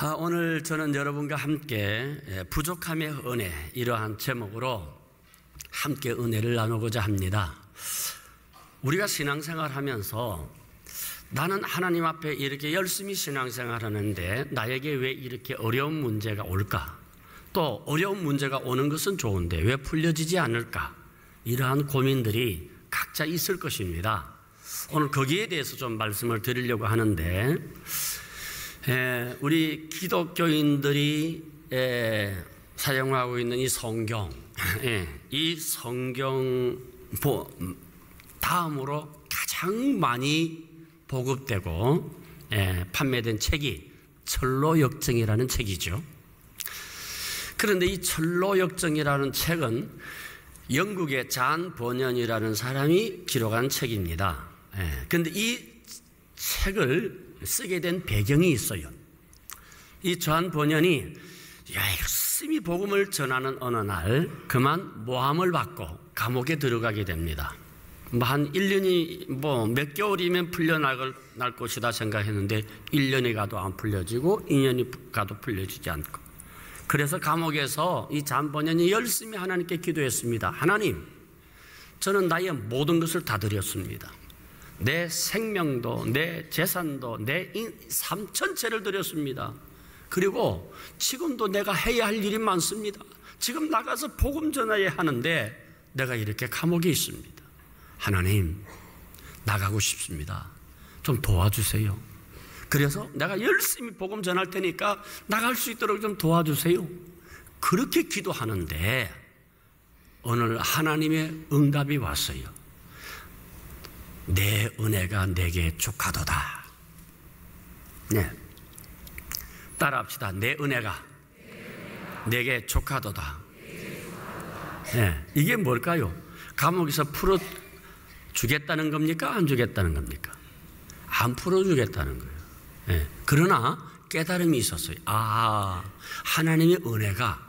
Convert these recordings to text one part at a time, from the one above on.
오늘 저는 여러분과 함께 부족함의 은혜, 이러한 제목으로 함께 은혜를 나누고자 합니다. 우리가 신앙생활 하면서 나는 하나님 앞에 이렇게 열심히 신앙생활 하는데 나에게 왜 이렇게 어려운 문제가 올까? 또 어려운 문제가 오는 것은 좋은데 왜 풀려지지 않을까? 이러한 고민들이 각자 있을 것입니다. 오늘 거기에 대해서 좀 말씀을 드리려고 하는데, 우리 기독교인들이 사용하고 있는 이 성경, 이 성경 다음으로 가장 많이 보급되고 판매된 책이 철로역정이라는 책이죠. 그런데 이 철로역정이라는 책은 영국의 잔 버년이라는 사람이 기록한 책입니다. 그런데 이 책을 쓰게 된 배경이 있어요. 이 잔 버년이 열심히 복음을 전하는 어느 날 그만 모함을 받고 감옥에 들어가게 됩니다. 한 1년이 몇 개월이면 풀려날 것이다 생각했는데 1년이 가도 안 풀려지고 2년이 가도 풀려지지 않고, 그래서 감옥에서 이 잔 버년이 열심히 하나님께 기도했습니다. 하나님, 저는 나의 모든 것을 다 드렸습니다. 내 생명도, 내 재산도, 내 삶 전체를 드렸습니다. 그리고 지금도 내가 해야 할 일이 많습니다. 지금 나가서 복음 전해야 하는데 내가 이렇게 감옥에 있습니다. 하나님, 나가고 싶습니다. 좀 도와주세요. 그래서 내가 열심히 복음 전할 테니까 나갈 수 있도록 좀 도와주세요. 그렇게 기도하는데 오늘 하나님의 응답이 왔어요. 내 은혜가 내게 족하도다. 네, 따라합시다. 내 은혜가 내게 족하도다. 네, 이게 뭘까요? 감옥에서 풀어주겠다는 겁니까? 안 주겠다는 겁니까? 안 풀어주겠다는 거예요. 네, 그러나 깨달음이 있었어요. 하나님의 은혜가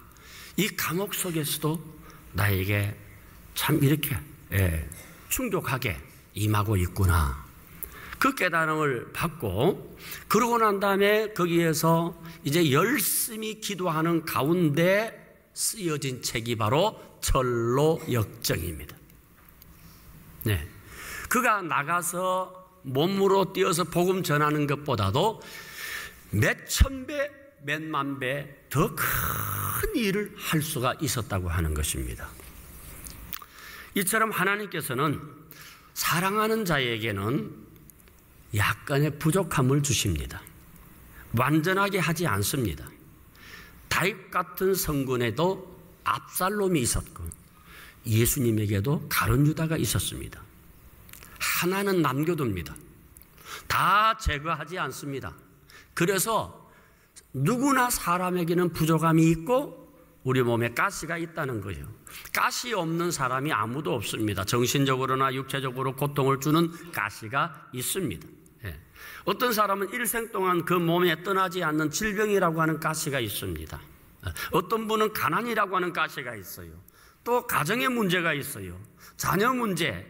이 감옥 속에서도 나에게 참 이렇게 충족하게 임하고 있구나. 그 깨달음을 받고, 그러고 난 다음에 거기에서 이제 열심히 기도하는 가운데 쓰여진 책이 바로 철로역정입니다. 네, 그가 나가서 몸으로 뛰어서 복음 전하는 것보다도 몇 천 배, 몇만 배 더 큰 일을 할 수가 있었다고 하는 것입니다. 이처럼 하나님께서는 사랑하는 자에게는 약간의 부족함을 주십니다. 완전하게 하지 않습니다. 다윗 같은 성군에도 압살롬이 있었고 예수님에게도 가룟 유다가 있었습니다. 하나는 남겨둡니다. 다 제거하지 않습니다. 그래서 누구나 사람에게는 부족함이 있고 우리 몸에 가시가 있다는 거예요. 가시 없는 사람이 아무도 없습니다. 정신적으로나 육체적으로 고통을 주는 가시가 있습니다. 어떤 사람은 일생 동안 그 몸에 떠나지 않는 질병이라고 하는 가시가 있습니다. 어떤 분은 가난이라고 하는 가시가 있어요. 또 가정의 문제가 있어요. 자녀 문제.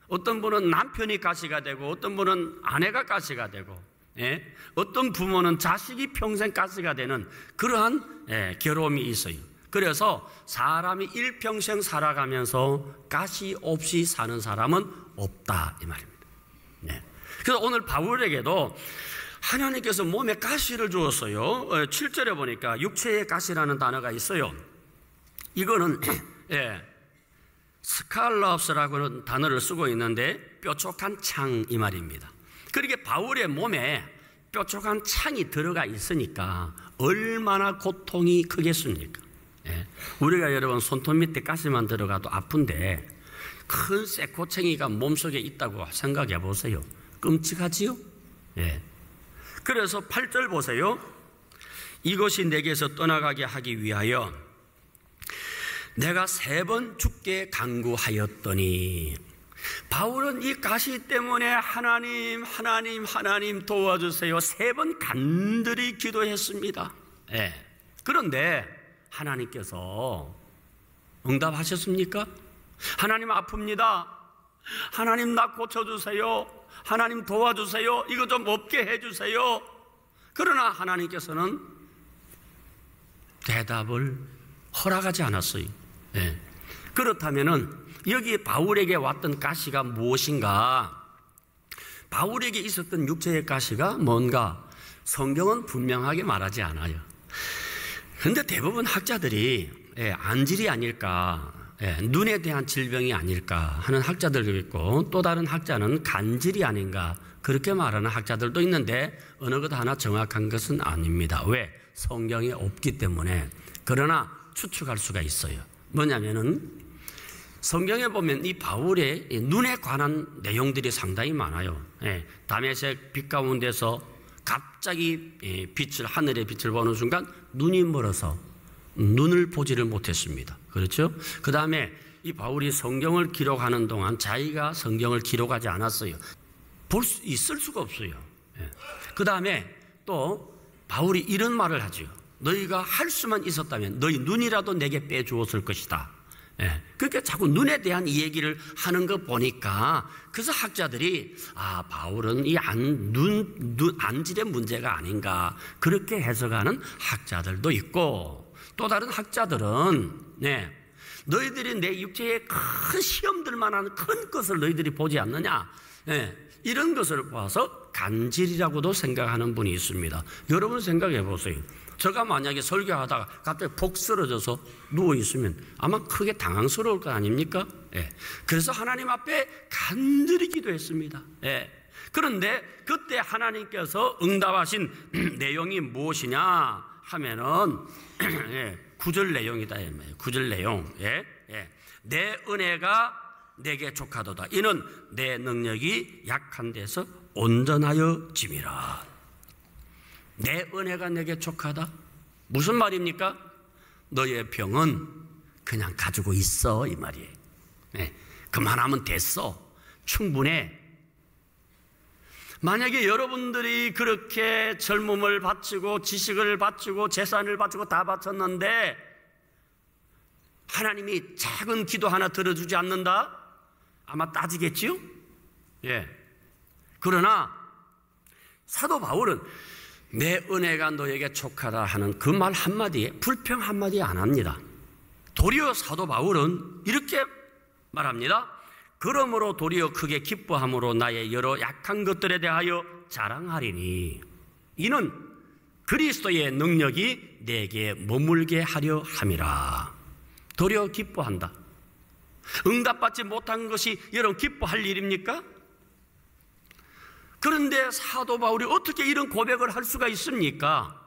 어떤 분은 남편이 가시가 되고 어떤 분은 아내가 가시가 되고, 어떤 부모는 자식이 평생 가시가 되는 그러한 괴로움이 있어요. 그래서 사람이 일평생 살아가면서 가시 없이 사는 사람은 없다, 이 말입니다. 그래서 오늘 바울에게도 하나님께서 몸에 가시를 주었어요. 7절에 보니까 육체의 가시라는 단어가 있어요. 이거는 스칼럽스라고 하는 단어를 쓰고 있는데 뾰족한 창, 이 말입니다. 그렇게 바울의 몸에 뾰족한 창이 들어가 있으니까 얼마나 고통이 크겠습니까? 우리가 여러분 손톱 밑에 가시만 들어가도 아픈데 큰 쇠코챙이가 몸속에 있다고 생각해 보세요. 끔찍하지요? 그래서 8절 보세요. 이것이 내게서 떠나가게 하기 위하여 내가 3번 죽게 간구하였더니, 바울은 이 가시 때문에 하나님, 하나님, 하나님 도와주세요 3번 간절히 기도했습니다. 그런데 하나님께서 응답하셨습니까? 하나님 아픕니다. 하나님 나 고쳐주세요. 하나님 도와주세요. 이거 좀 없게 해주세요. 그러나 하나님께서는 대답을 허락하지 않았어요. 예. 그렇다면은 여기 바울에게 왔던 가시가 무엇인가? 바울에게 있었던 육체의 가시가 뭔가? 성경은 분명하게 말하지 않아요. 그런데 대부분 학자들이 안질이 아닐까, 눈에 대한 질병이 아닐까 하는 학자들도 있고, 또 다른 학자는 간질이 아닌가 그렇게 말하는 학자들도 있는데 어느 것 하나 정확한 것은 아닙니다. 왜? 성경에 없기 때문에. 그러나 추측할 수가 있어요. 뭐냐면은 성경에 보면 이 바울의 눈에 관한 내용들이 상당히 많아요. 다메섹 빛 가운데서 갑자기 하늘의 빛을 보는 순간 눈이 멀어서 눈을 보지를 못했습니다. 그렇죠? 그 다음에 이 바울이 성경을 기록하는 동안 자기가 성경을 기록하지 않았어요. 있을 수가 없어요. 그 다음에 또 바울이 이런 말을 하죠. 너희가 할 수만 있었다면 너희 눈이라도 내게 빼주었을 것이다. 그러니까 자꾸 눈에 대한 이 얘기를 하는 거 보니까 그래서 학자들이 바울은 이 안질의 문제가 아닌가 그렇게 해석하는 학자들도 있고, 또 다른 학자들은 너희들이 내 육체의 큰 시험들만한 큰 것을 너희들이 보지 않느냐, 이런 것을 봐서 간질이라고도 생각하는 분이 있습니다. 여러분 생각해 보세요. 제가 만약에 설교하다가 갑자기 폭 쓰러져서 누워있으면 아마 크게 당황스러울 거 아닙니까? 그래서 하나님 앞에 간절히 기도했습니다. 그런데 그때 하나님께서 응답하신 내용이 무엇이냐 하면은 9절 내용이다. 9절 내용. 내 은혜가 내게 족하도다. 이는 내 능력이 약한 데서 온전하여 짐이라. 내 은혜가 내게 족하다? 무슨 말입니까? 너의 병은 그냥 가지고 있어, 이 말이에요. 그만하면 됐어. 충분해. 만약에 여러분들이 그렇게 젊음을 바치고 지식을 바치고 재산을 바치고 다 바쳤는데 하나님이 작은 기도 하나 들어주지 않는다? 아마 따지겠지요? 그러나 사도 바울은 내 은혜가 너에게 족하다 하는 그 말 한마디에 불평 한마디 안 합니다. 도리어 사도 바울은 이렇게 말합니다. 그러므로 도리어 크게 기뻐함으로 나의 여러 약한 것들에 대하여 자랑하리니 이는 그리스도의 능력이 내게 머물게 하려 함이라. 도리어 기뻐한다. 응답받지 못한 것이 여러분 기뻐할 일입니까? 그런데 사도 바울이 어떻게 이런 고백을 할 수가 있습니까?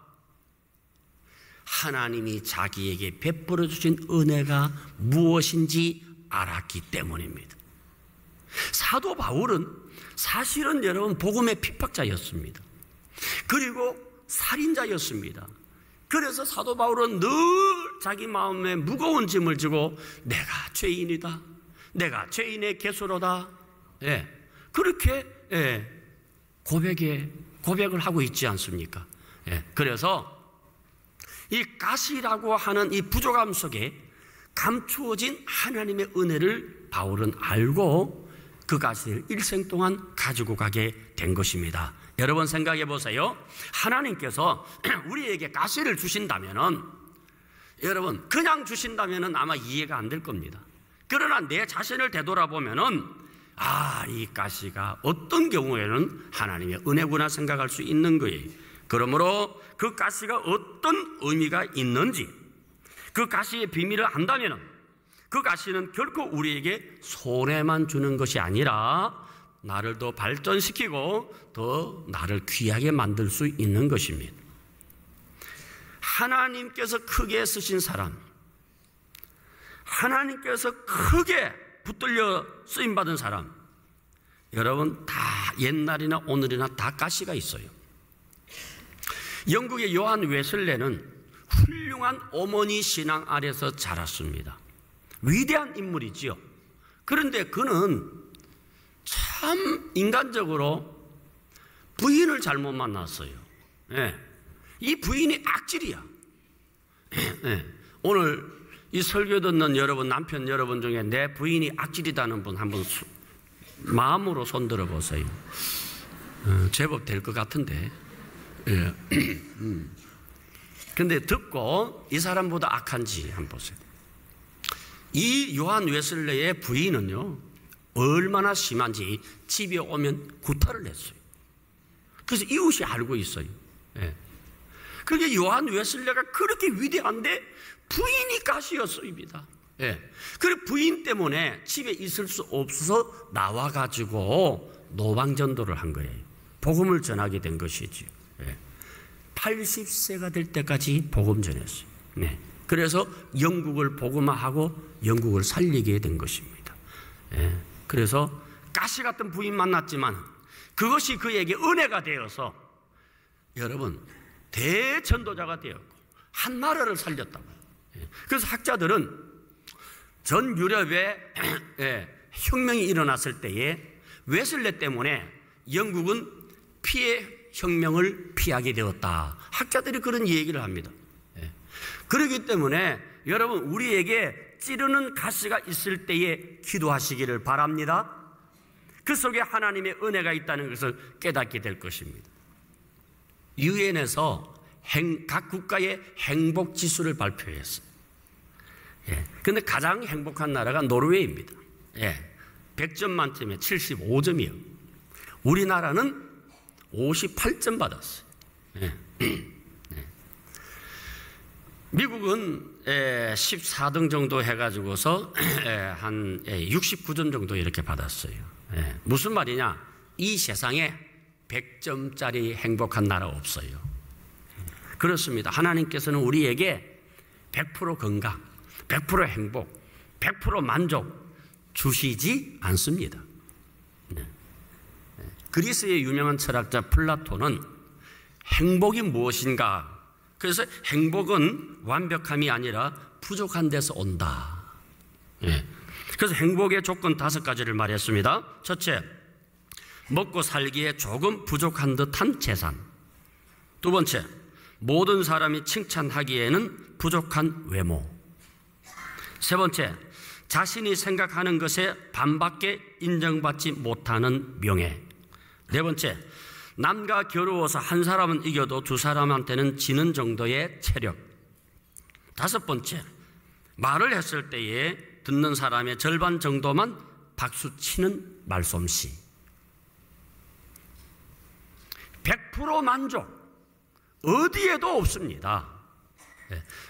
하나님이 자기에게 베풀어 주신 은혜가 무엇인지 알았기 때문입니다. 사도 바울은 사실은 여러분 복음의 핍박자였습니다. 그리고 살인자였습니다. 그래서 사도 바울은 늘 자기 마음에 무거운 짐을 지고 내가 죄인이다. 내가 죄인의 개수로다. 그렇게 고백을 하고 있지 않습니까? 그래서 이 가시라고 하는 이 부족함 속에 감추어진 하나님의 은혜를 바울은 알고 그 가시를 일생 동안 가지고 가게 된 것입니다. 여러분 생각해 보세요. 하나님께서 우리에게 가시를 주신다면은 여러분 그냥 주신다면은 아마 이해가 안 될 겁니다. 그러나 내 자신을 되돌아보면은 이 가시가 어떤 경우에는 하나님의 은혜구나 생각할 수 있는 거예요. 그러므로 그 가시가 어떤 의미가 있는지 그 가시의 비밀을 안다면 그 가시는 결코 우리에게 손해만 주는 것이 아니라 나를 더 발전시키고 더 나를 귀하게 만들 수 있는 것입니다. 하나님께서 크게 쓰신 사람, 하나님께서 크게 붙들려 쓰임받은 사람, 여러분 다 옛날이나 오늘이나 다 가시가 있어요. 영국의 요한 웨슬레는 훌륭한 어머니 신앙 아래서 자랐습니다. 위대한 인물이지요. 그런데 그는 참 인간적으로 부인을 잘못 만났어요. 이 부인이 악질이야. 오늘 이 설교 듣는 여러분, 남편 여러분 중에 내 부인이 악질이다는 분 한번 마음으로 손들어 보세요. 제법 될 것 같은데. 예. 근데 듣고 이 사람보다 악한지 한번 보세요. 이 요한 웨슬레의 부인은요, 얼마나 심한지 집에 오면 구타를 했어요. 그래서 이웃이 알고 있어요. 예. 그게 요한 웨슬레가 그렇게 위대한데 부인이 가시였습니다. 예. 그래 부인 때문에 집에 있을 수 없어서 나와가지고 노방전도를 한 거예요. 복음을 전하게 된 것이죠. 예. 80세가 될 때까지 복음 전했어요. 네. 그래서 영국을 복음화하고 영국을 살리게 된 것입니다. 예. 그래서 가시 같은 부인 만났지만 그것이 그에게 은혜가 되어서 여러분 대전도자가 되었고 한 나라를 살렸다고요. 예. 그래서 학자들은 전 유럽에 혁명이 일어났을 때에 웨슬레 때문에 영국은 피해 혁명을 피하게 되었다. 학자들이 그런 얘기를 합니다. 그렇기 때문에 여러분 우리에게 찌르는 가시가 있을 때에 기도하시기를 바랍니다. 그 속에 하나님의 은혜가 있다는 것을 깨닫게 될 것입니다. 유엔에서 각 국가의 행복 지수를 발표했어요. 그런데 가장 행복한 나라가 노르웨이입니다. 100점 만점에 75점이요. 우리나라는 58점 받았어요. 미국은 14등 정도 해가지고서 한 69점 정도 이렇게 받았어요. 무슨 말이냐? 이 세상에 100점짜리 행복한 나라 없어요. 그렇습니다. 하나님께서는 우리에게 100% 건강, 100% 행복, 100% 만족 주시지 않습니다. 그리스의 유명한 철학자 플라톤은 행복이 무엇인가? 그래서 행복은 완벽함이 아니라 부족한 데서 온다. 그래서 행복의 조건 5가지를 말했습니다. 첫째, 먹고 살기에 조금 부족한 듯한 재산. 두 번째, 모든 사람이 칭찬하기에는 부족한 외모. 세 번째, 자신이 생각하는 것에 반밖에 인정받지 못하는 명예. 네 번째, 남과 겨루어서 한 사람은 이겨도 두 사람한테는 지는 정도의 체력. 다섯 번째, 말을 했을 때에 듣는 사람의 절반 정도만 박수치는 말솜씨. 100% 만족 어디에도 없습니다.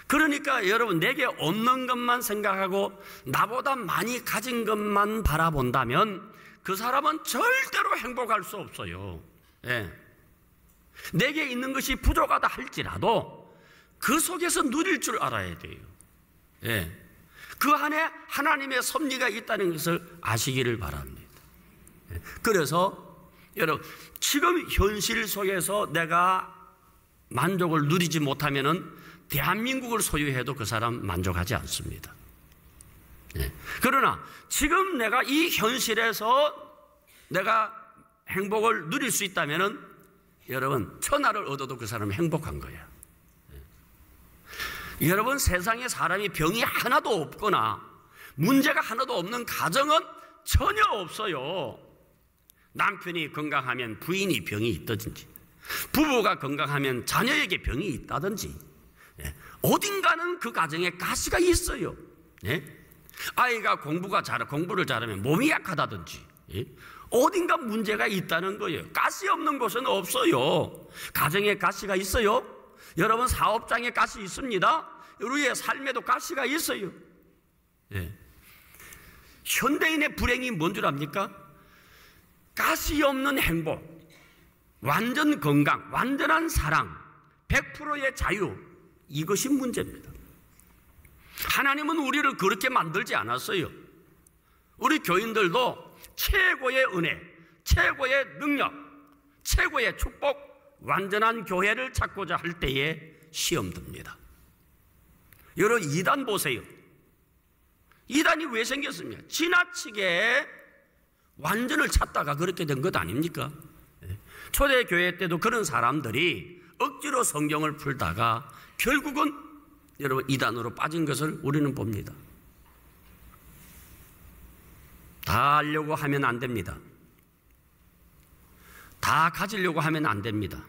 그러니까 여러분 내게 없는 것만 생각하고 나보다 많이 가진 것만 바라본다면 그 사람은 절대로 행복할 수 없어요. 내게 있는 것이 부족하다 할지라도 그 속에서 누릴 줄 알아야 돼요. 그 안에 하나님의 섭리가 있다는 것을 아시기를 바랍니다. 그래서 여러분 지금 현실 속에서 내가 만족을 누리지 못하면은 대한민국을 소유해도 그 사람 만족하지 않습니다. 그러나 지금 내가 이 현실에서 내가 행복을 누릴 수 있다면은 여러분 천하를 얻어도 그 사람은 행복한 거야. 여러분 세상에 사람이 병이 하나도 없거나 문제가 하나도 없는 가정은 전혀 없어요. 남편이 건강하면 부인이 병이 있다든지 부부가 건강하면 자녀에게 병이 있다든지 어딘가는 그 가정에 가시가 있어요. 아이가 공부를 잘하면 몸이 약하다든지 어딘가 문제가 있다는 거예요. 가시 없는 곳은 없어요. 가정에 가시가 있어요. 여러분 사업장에 가시 있습니다. 우리의 삶에도 가시가 있어요. 현대인의 불행이 뭔 줄 압니까? 가시 없는 행복, 완전 건강, 완전한 사랑, 100%의 자유, 이것이 문제입니다. 하나님은 우리를 그렇게 만들지 않았어요. 우리 교인들도 최고의 은혜, 최고의 능력, 최고의 축복, 완전한 교회를 찾고자 할 때에 시험 듭니다. 여러분 이단 보세요. 이단이 왜 생겼습니까? 지나치게 완전을 찾다가 그렇게 된 것 아닙니까? 초대교회 때도 그런 사람들이 억지로 성경을 풀다가 결국은 여러분 이단으로 빠진 것을 우리는 봅니다. 다 하려고 하면 안 됩니다. 다 가지려고 하면 안 됩니다.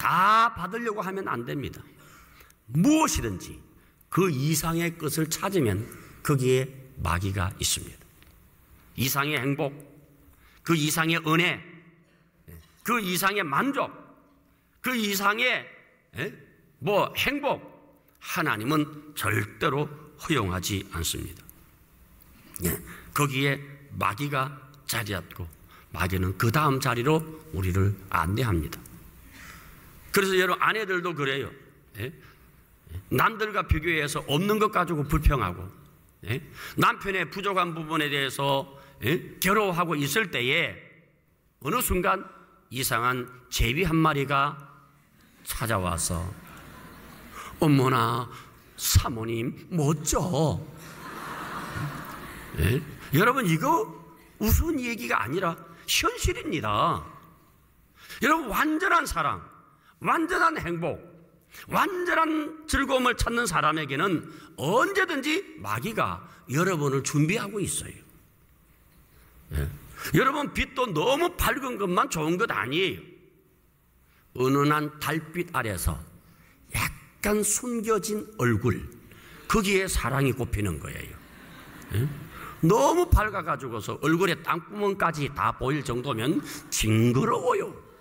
다 받으려고 하면 안 됩니다. 무엇이든지 그 이상의 것을 찾으면 거기에 마귀가 있습니다. 이상의 행복, 그 이상의 은혜, 그 이상의 만족, 그 이상의 행복, 하나님은 절대로 허용하지 않습니다. 거기에 마귀가 자리 잡고 마귀는 그 다음 자리로 우리를 안내합니다. 그래서 여러분 아내들도 그래요. 남들과 비교해서 없는 것 가지고 불평하고 남편의 부족한 부분에 대해서 괴로워하고 있을 때에 어느 순간 이상한 제비 한 마리가 찾아와서 어머나 사모님 멋져. 여러분 이거 우스운 얘기가 아니라 현실입니다. 여러분 완전한 사랑, 완전한 행복, 완전한 즐거움을 찾는 사람에게는 언제든지 마귀가 여러분을 준비하고 있어요. 여러분 빛도 너무 밝은 것만 좋은 것 아니에요. 은은한 달빛 아래서 약간 숨겨진 얼굴, 거기에 사랑이 꼽히는 거예요. 너무 밝아가지고서 얼굴에 땅구멍까지 다 보일 정도면 징그러워요.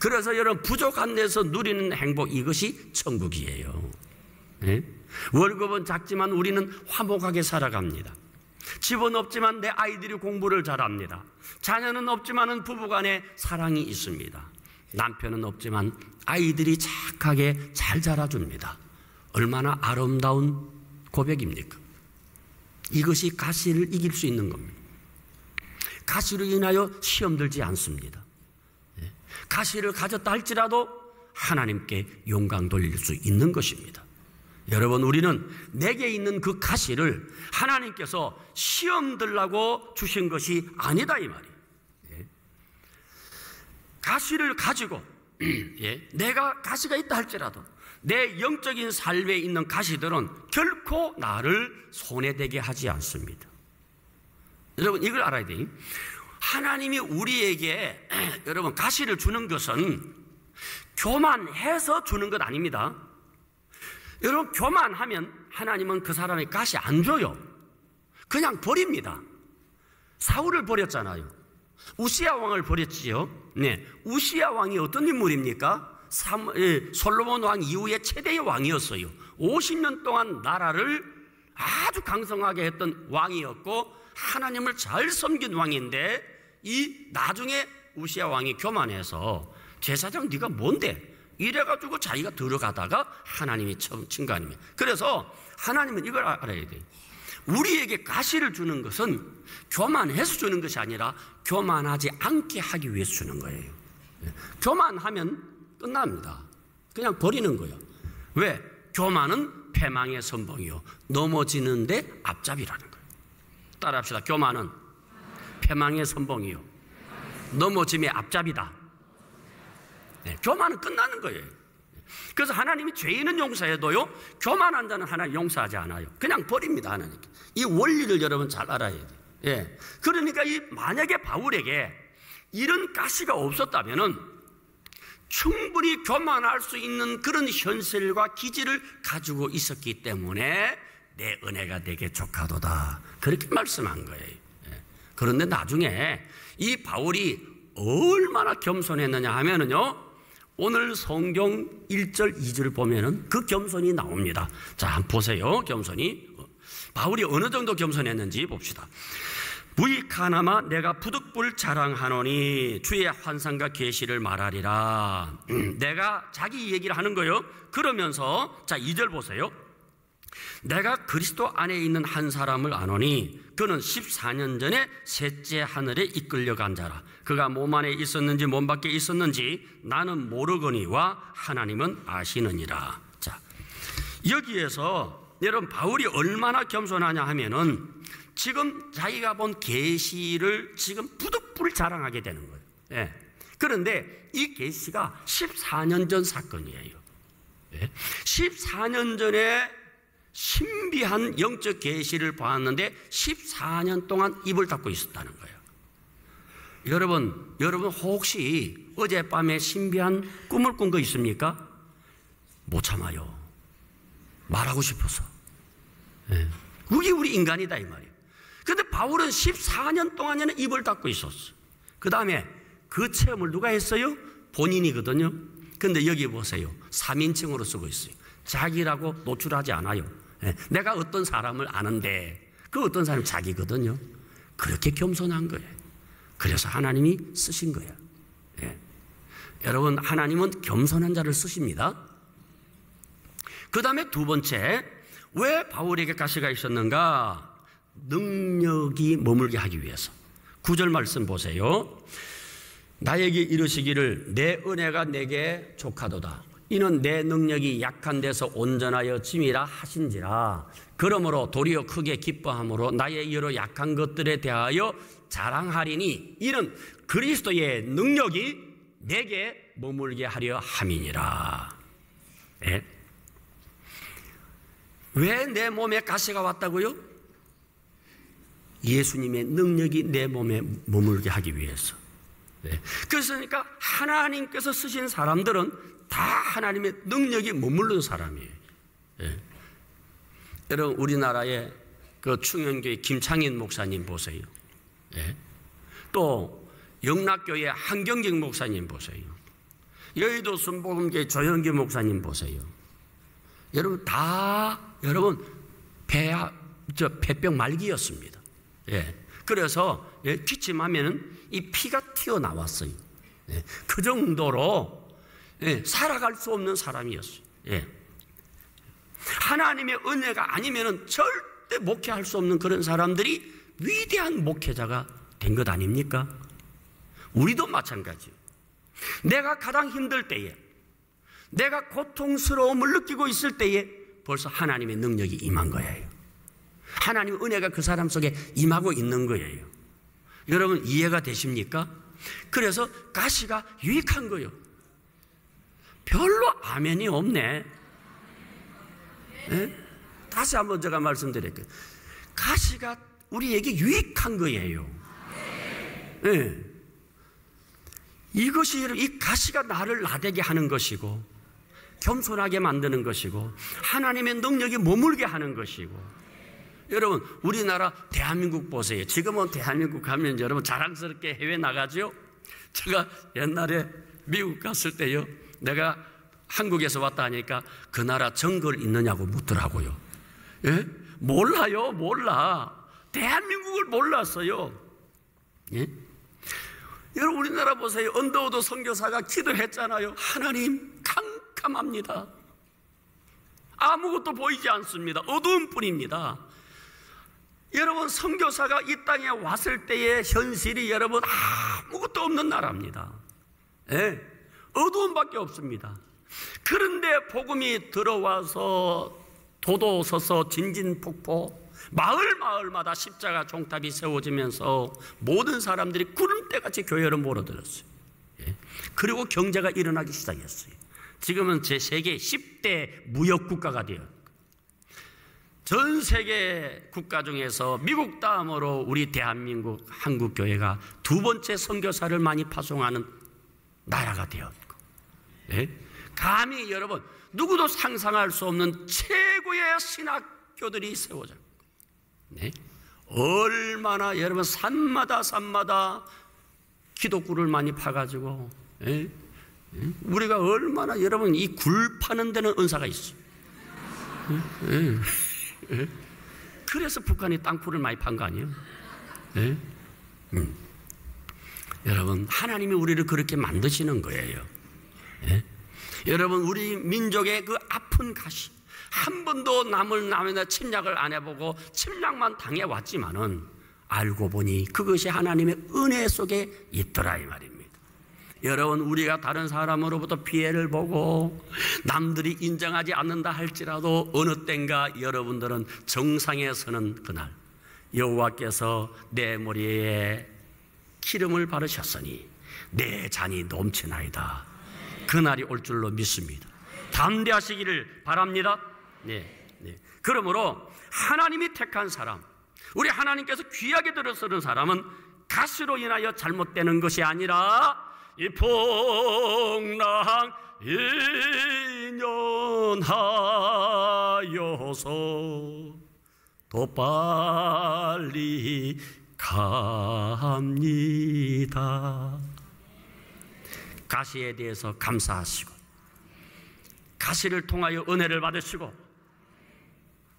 그래서 여러분 부족한 데서 누리는 행복, 이것이 천국이에요. 월급은 작지만 우리는 화목하게 살아갑니다. 집은 없지만 내 아이들이 공부를 잘합니다. 자녀는 없지만 부부간에 사랑이 있습니다. 남편은 없지만 아이들이 착하게 잘 자라줍니다. 얼마나 아름다운 고백입니까? 이것이 가시를 이길 수 있는 겁니다. 가시로 인하여 시험 들지 않습니다. 가시를 가졌다 할지라도 하나님께 영광 돌릴 수 있는 것입니다. 여러분 우리는 내게 있는 그 가시를 하나님께서 시험 들라고 주신 것이 아니다 이 말이에요. 가시를 가지고 내가 가시가 있다 할지라도 내 영적인 삶에 있는 가시들은 결코 나를 손해되게 하지 않습니다. 여러분 이걸 알아야 돼요. 하나님이 우리에게 여러분 가시를 주는 것은 교만해서 주는 것 아닙니다. 여러분 교만하면 하나님은 그 사람의 가시 안 줘요. 그냥 버립니다. 사울을 버렸잖아요. 우시야 왕을 버렸지요. 우시야 왕이 어떤 인물입니까? 솔로몬 왕 이후에 최대의 왕이었어요. 50년 동안 나라를 아주 강성하게 했던 왕이었고 하나님을 잘 섬긴 왕인데 이 나중에 우시야 왕이 교만해서 제사장 네가 뭔데? 이래가지고 자기가 들어가다가 하나님이 친 거 아닙니까? 그래서 하나님은 이걸 알아야 돼요. 우리에게 가시를 주는 것은 교만해서 주는 것이 아니라 교만하지 않게 하기 위해서 주는 거예요. 교만하면 끝납니다. 그냥 버리는 거예요. 왜? 교만은 패망의 선봉이요 넘어지는데 앞잡이라는 거예요. 따라합시다. 교만은 패망의 선봉이요 넘어짐의 앞잡이다. 교만은 끝나는 거예요. 그래서 하나님이 죄인은 용서해도요 교만한 자는 하나님 용서하지 않아요. 그냥 버립니다. 하나님께. 이 원리를 여러분 잘 알아야 돼요. 그러니까 만약에 바울에게 이런 가시가 없었다면은 충분히 교만할 수 있는 그런 현실과 기질을 가지고 있었기 때문에 내 은혜가 내게 족하도다 그렇게 말씀한 거예요. 그런데 나중에 이 바울이 얼마나 겸손했느냐 하면은요 오늘 성경 1절 2절을 보면은 그 겸손이 나옵니다. 자, 한번 보세요. 겸손이 바울이 어느 정도 겸손했는지 봅시다. 무익하나마 내가 부득불 자랑하노니 주의 환상과 계시를 말하리라. 내가 자기 얘기를 하는 거예요. 그러면서 자 2절 보세요. 내가 그리스도 안에 있는 한 사람을 아노니 그는 14년 전에 셋째 하늘에 이끌려간 자라. 그가 몸 안에 있었는지 몸 밖에 있었는지 나는 모르거니와 하나님은 아시느니라. 자, 여기에서 여러분 바울이 얼마나 겸손하냐 하면은 지금 자기가 본 계시를 지금 부득불 자랑하게 되는 거예요. 그런데 이 계시가 14년 전 사건이에요. 14년 전에 신비한 영적 계시를 봤는데 14년 동안 입을 닫고 있었다는 거예요. 여러분 혹시 어젯밤에 신비한 꿈을 꾼 거 있습니까? 못 참아요. 말하고 싶어서. 그게 우리 인간이다 이 말이에요. 그런데 바울은 14년 동안에는 입을 닫고 있었어. 그 다음에 그 체험을 누가 했어요? 본인이거든요. 그런데 여기 보세요. 3인칭으로 쓰고 있어요. 자기라고 노출하지 않아요. 내가 어떤 사람을 아는데 그 어떤 사람이 자기거든요. 그렇게 겸손한 거예요. 그래서 하나님이 쓰신 거예요. 여러분, 하나님은 겸손한 자를 쓰십니다. 그 다음에 두 번째, 왜 바울에게 가시가 있었는가? 능력이 머물게 하기 위해서. 9절 말씀 보세요. 나에게 이르시기를 내 은혜가 내게 족하도다. 이는 내 능력이 약한 데서 온전하여 짐이라 하신지라. 그러므로 도리어 크게 기뻐함으로 나의 여러 약한 것들에 대하여 자랑하리니 이는 그리스도의 능력이 내게 머물게 하려 함이니라. 왜 내 몸에 가시가 왔다고요? 예수님의 능력이 내 몸에 머물게 하기 위해서. 그러니까 하나님께서 쓰신 사람들은 다 하나님의 능력이 머무르는 사람이에요. 여러분, 우리나라의 그 충현교회 김창인 목사님 보세요. 또 영락교회 한경직 목사님 보세요. 여의도 순복음교회 조영기 목사님 보세요. 여러분 폐병 말기였습니다. 그래서 기침하면은 이 피가 튀어나왔어요. 그 정도로 살아갈 수 없는 사람이었어요. 하나님의 은혜가 아니면은 절대 목회할 수 없는 그런 사람들이 위대한 목회자가 된 것 아닙니까? 우리도 마찬가지예요. 내가 가장 힘들 때에, 내가 고통스러움을 느끼고 있을 때에 벌써 하나님의 능력이 임한 거예요. 하나님의 은혜가 그 사람 속에 임하고 있는 거예요. 여러분, 이해가 되십니까? 그래서 가시가 유익한 거예요. 별로 아멘이 없네. 다시 한번 제가 말씀드릴게요. 가시가 우리에게 유익한 거예요. 이것이, 이 가시가 나를 나대게 하는 것이고, 겸손하게 만드는 것이고, 하나님의 능력이 머물게 하는 것이고. 여러분, 우리나라 대한민국 보세요. 지금은 대한민국 가면 여러분 자랑스럽게 해외 나가죠. 제가 옛날에 미국 갔을 때요, 내가 한국에서 왔다 하니까 그 나라 정글 있느냐고 묻더라고요. 몰라요, 몰라. 대한민국을 몰랐어요. 여러분, 우리나라 보세요. 언더우드 선교사가 기도했잖아요. 하나님, 캄캄합니다. 아무것도 보이지 않습니다. 어두운 뿐입니다. 여러분, 선교사가 이 땅에 왔을 때의 현실이 여러분 아무것도 없는 나라입니다. 어두움밖에 없습니다. 그런데 복음이 들어와서 도도 서서 진진폭포, 마을마다 십자가 종탑이 세워지면서 모든 사람들이 구름대같이 교회로 몰아들었어요. 그리고 경제가 일어나기 시작했어요. 지금은 제 세계 10대 무역국가가 되었고, 전 세계 국가 중에서 미국 다음으로 우리 대한민국 한국교회가 두 번째 선교사를 많이 파송하는 나라가 되었고, 감히 여러분 누구도 상상할 수 없는 최고의 신학교들이 세워졌고, 얼마나 여러분 산마다 기독구를 많이 파가지고, 우리가 얼마나 여러분 이 굴 파는 데는 은사가 있어요. 그래서 북한이 땅굴을 많이 판 거 아니에요? 여러분, 하나님이 우리를 그렇게 만드시는 거예요. 여러분, 우리 민족의 그 아픈 가시, 한 번도 남에다 침략을 안 해보고 침략만 당해왔지만은 알고 보니 그것이 하나님의 은혜 속에 있더라 이 말입니다. 여러분, 우리가 다른 사람으로부터 피해를 보고 남들이 인정하지 않는다 할지라도 어느 땐가 여러분들은 정상에 서는 그날 여호와께서 내 머리에 기름을 바르셨으니 내 잔이 넘치나이다. 그날이 올 줄로 믿습니다. 담대하시기를 바랍니다. 그러므로 하나님이 택한 사람, 우리 하나님께서 귀하게 들어서는 사람은 가시로 인하여 잘못되는 것이 아니라 이 풍랑 인연하여서 더 빨리 갑니다. 가시에 대해서 감사하시고, 가시를 통하여 은혜를 받으시고,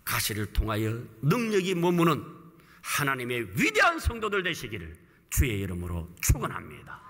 가시를 통하여 능력이 머무는 하나님의 위대한 성도들 되시기를 주의 이름으로 축원합니다.